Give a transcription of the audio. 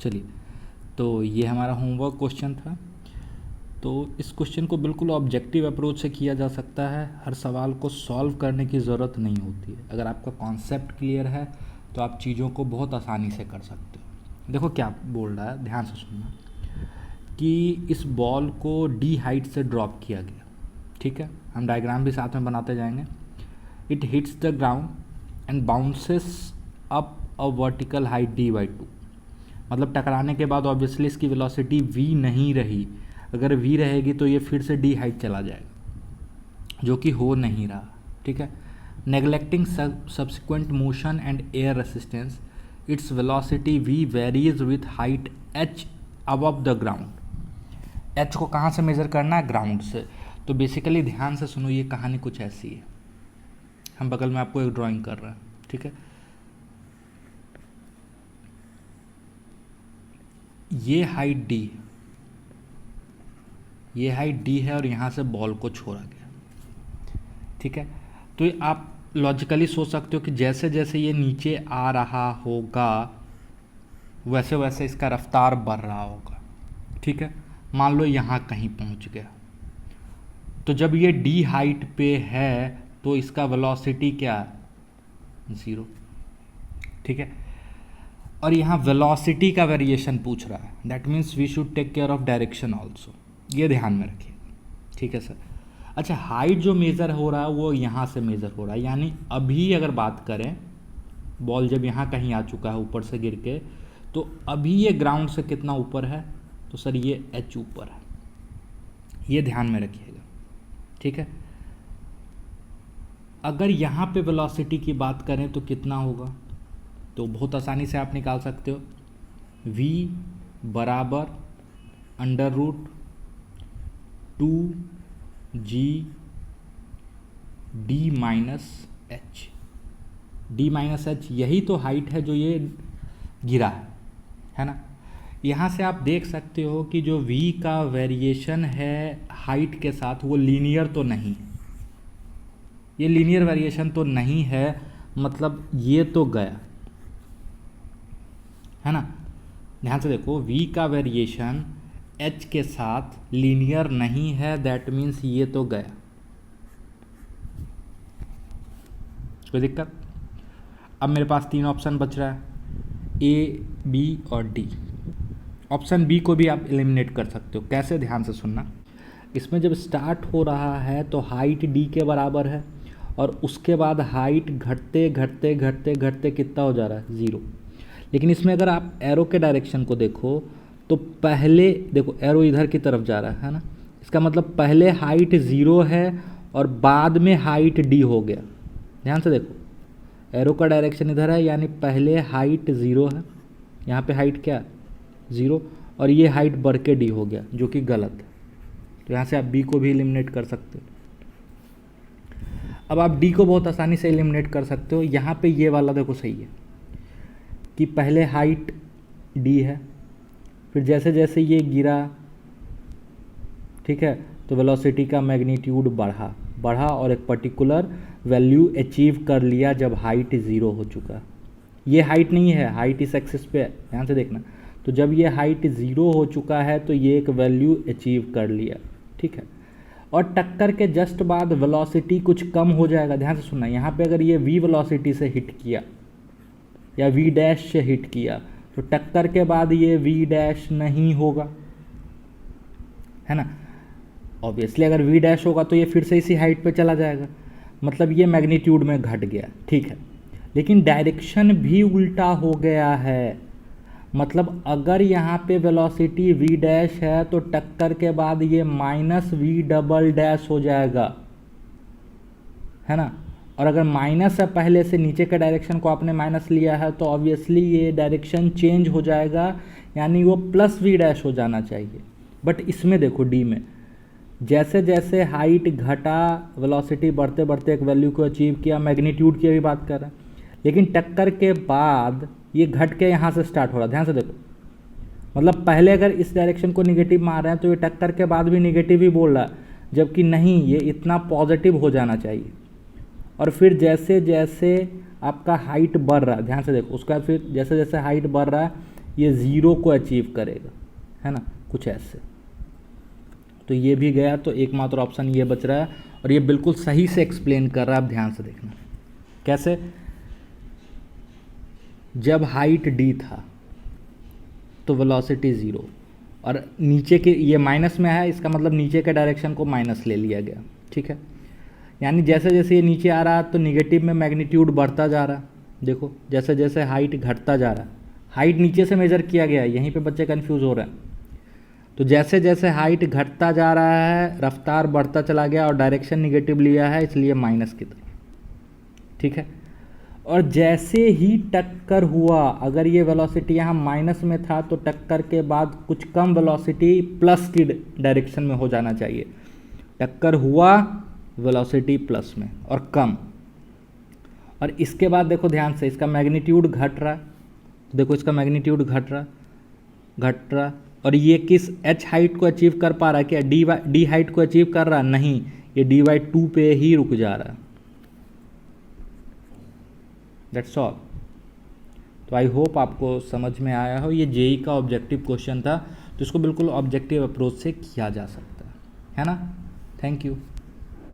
चलिए, तो ये हमारा होमवर्क क्वेश्चन था। तो इस क्वेश्चन को बिल्कुल ऑब्जेक्टिव अप्रोच से किया जा सकता है। हर सवाल को सॉल्व करने की ज़रूरत नहीं होती है। अगर आपका कॉन्सेप्ट क्लियर है तो आप चीज़ों को बहुत आसानी से कर सकते हो। देखो क्या बोल रहा है, ध्यान से सुनना कि इस बॉल को डी हाइट से ड्रॉप किया गया। ठीक है, हम डायग्राम भी साथ में बनाते जाएंगे। It hits the ground and bounces up a vertical height d/2। मतलब टकराने के बाद ऑब्वियसली इसकी वेलोसिटी v नहीं रही। अगर v रहेगी तो ये फिर से d हाइट चला जाएगा, जो कि हो नहीं रहा। ठीक है, neglecting subsequent motion and air resistance, its velocity v varies with height h above the ground. h को कहाँ से मेज़र करना है? ग्राउंड से। तो बेसिकली ध्यान से सुनो, ये कहानी कुछ ऐसी है। हम बगल में आपको एक ड्राइंग कर रहे हैं। ठीक है, ये हाइट d, ये हाइट d है और यहाँ से बॉल को छोड़ा गया। ठीक है, तो आप लॉजिकली सोच सकते हो कि जैसे जैसे ये नीचे आ रहा होगा वैसे वैसे इसका रफ्तार बढ़ रहा होगा। ठीक है, मान लो यहाँ कहीं पहुँच गया, तो जब ये d हाइट पे है तो इसका वेलोसिटी क्या है? 0। ठीक है, और यहाँ वेलोसिटी का वेरिएशन पूछ रहा है। That means we should take care of direction also. ये ध्यान में रखिएगा। ठीक है सर। अच्छा, हाइट जो मेज़र हो रहा है वो यहाँ से मेज़र हो रहा है, यानी अभी अगर बात करें, बॉल जब यहाँ कहीं आ चुका है ऊपर से गिर के, तो अभी ये ग्राउंड से कितना ऊपर है? तो सर ये h ऊपर है। ये ध्यान में रखिएगा। ठीक है, अगर यहाँ पे वेलोसिटी की बात करें तो कितना होगा? तो बहुत आसानी से आप निकाल सकते हो, v बराबर √2g d-h। d-h यही तो हाइट है जो ये गिरा है ना। यहाँ से आप देख सकते हो कि जो v का वेरिएशन है हाइट के साथ वो लीनियर तो नहीं है। ये लीनियर वेरिएशन तो नहीं है, मतलब ये तो गया है ना। ध्यान से देखो, v का वेरिएशन h के साथ लीनियर नहीं है, दैट मीन्स ये तो गया। कोई दिक्कत? अब मेरे पास 3 ऑप्शन बच रहा है, a, b और d। ऑप्शन बी को भी आप एलिमिनेट कर सकते हो। कैसे? ध्यान से सुनना। इसमें जब स्टार्ट हो रहा है तो हाइट d के बराबर है और उसके बाद हाइट घटते घटते घटते घटते कितना हो जा रहा है? 0। लेकिन इसमें अगर आप एरो के डायरेक्शन को देखो तो पहले देखो एरो इधर की तरफ जा रहा है ना। इसका मतलब पहले हाइट 0 है और बाद में हाइट d हो गया। ध्यान से देखो, एरो का डायरेक्शन इधर है, यानी पहले हाइट 0 है, यहाँ पे हाइट क्या? 0, और ये हाइट बढ़ के d हो गया, जो कि गलत है। तो यहाँ से आप b को भी एलिमिनेट कर सकते हो। अब आप d को बहुत आसानी से एलिमिनेट कर सकते हो। यहाँ पे ये वाला देखो सही है कि पहले हाइट d है, फिर जैसे जैसे ये गिरा, ठीक है, तो वेलोसिटी का मैग्नीट्यूड बढ़ा और एक पर्टिकुलर वैल्यू अचीव कर लिया जब हाइट 0 हो चुका। ये हाइट नहीं है, हाइट इस एक्सिस पे है, ध्यान से देखना। तो जब ये हाइट 0 हो चुका है तो ये एक वैल्यू अचीव कर लिया। ठीक है, और टक्कर के जस्ट बाद वेलोसिटी कुछ कम हो जाएगा। ध्यान से सुनना, यहाँ पे अगर ये v वेलोसिटी से हिट किया या v डैश से हिट किया तो टक्कर के बाद ये v डैश नहीं होगा, है ना। ऑब्वियसली अगर v डैश होगा तो ये फिर से इसी हाइट पे चला जाएगा, मतलब ये मैग्नीट्यूड में घट गया। ठीक है, लेकिन डायरेक्शन भी उल्टा हो गया है। मतलब अगर यहाँ पे वेलोसिटी v डैश है तो टक्कर के बाद ये -v डबल डैश हो जाएगा, है ना। और अगर माइनस है, पहले से नीचे के डायरेक्शन को आपने माइनस लिया है, तो ऑब्वियसली ये डायरेक्शन चेंज हो जाएगा, यानी वो +v डैश हो जाना चाहिए। बट इसमें देखो d में जैसे जैसे हाइट घटा, वेलोसिटी बढ़ते बढ़ते एक वैल्यू को अचीव किया, मैग्नीट्यूड की भी बात कर रहे हैं, लेकिन टक्कर के बाद ये घट के यहाँ से स्टार्ट हो रहा है। ध्यान से देखो, मतलब पहले अगर इस डायरेक्शन को निगेटिव मान रहे हैं तो ये टक्कर के बाद भी निगेटिव ही बोल रहा है, जबकि नहीं, ये इतना पॉजिटिव हो जाना चाहिए। और फिर जैसे जैसे आपका हाइट बढ़ रहा है, ध्यान से देखो, उसका फिर जैसे जैसे हाइट बढ़ रहा है ये ज़ीरो को अचीव करेगा, है ना, कुछ ऐसे। तो ये भी गया, तो एकमात्र ऑप्शन ये बच रहा है, और ये बिल्कुल सही से एक्सप्लेन कर रहा है, आप ध्यान से देखना। कैसे? जब हाइट d था तो वेलोसिटी 0, और नीचे के ये माइनस में है, इसका मतलब नीचे के डायरेक्शन को माइनस ले लिया गया, ठीक है। यानी जैसे जैसे ये नीचे आ रहा तो निगेटिव में मैग्नीट्यूड बढ़ता जा रहा। देखो जैसे जैसे हाइट घटता जा रहा, हाइट नीचे से मेजर किया गया है, यहीं पे बच्चे कंफ्यूज हो रहे हैं। तो जैसे जैसे हाइट घटता जा रहा है रफ्तार बढ़ता चला गया, और डायरेक्शन निगेटिव लिया है, इसलिए माइनस की तरफ, ठीक है। और जैसे ही टक्कर हुआ, अगर ये वेलोसिटी यहाँ माइनस में था तो टक्कर के बाद कुछ कम वेलोसिटी प्लस की डायरेक्शन में हो जाना चाहिए। टक्कर हुआ वेलोसिटी प्लस में और कम, और इसके बाद देखो ध्यान से, इसका मैग्नीट्यूड घट रहा, देखो इसका मैग्नीट्यूड घट रहा, और ये किस h हाइट को अचीव कर पा रहा है क्या? d हाइट को अचीव कर रहा? नहीं, ये d/2 पे ही रुक जा रहा है। That's all. तो आई होप आपको समझ में आया हो। ये जेई का ऑब्जेक्टिव क्वेश्चन था, तो इसको बिल्कुल ऑब्जेक्टिव अप्रोच से किया जा सकता है ना। Thank you.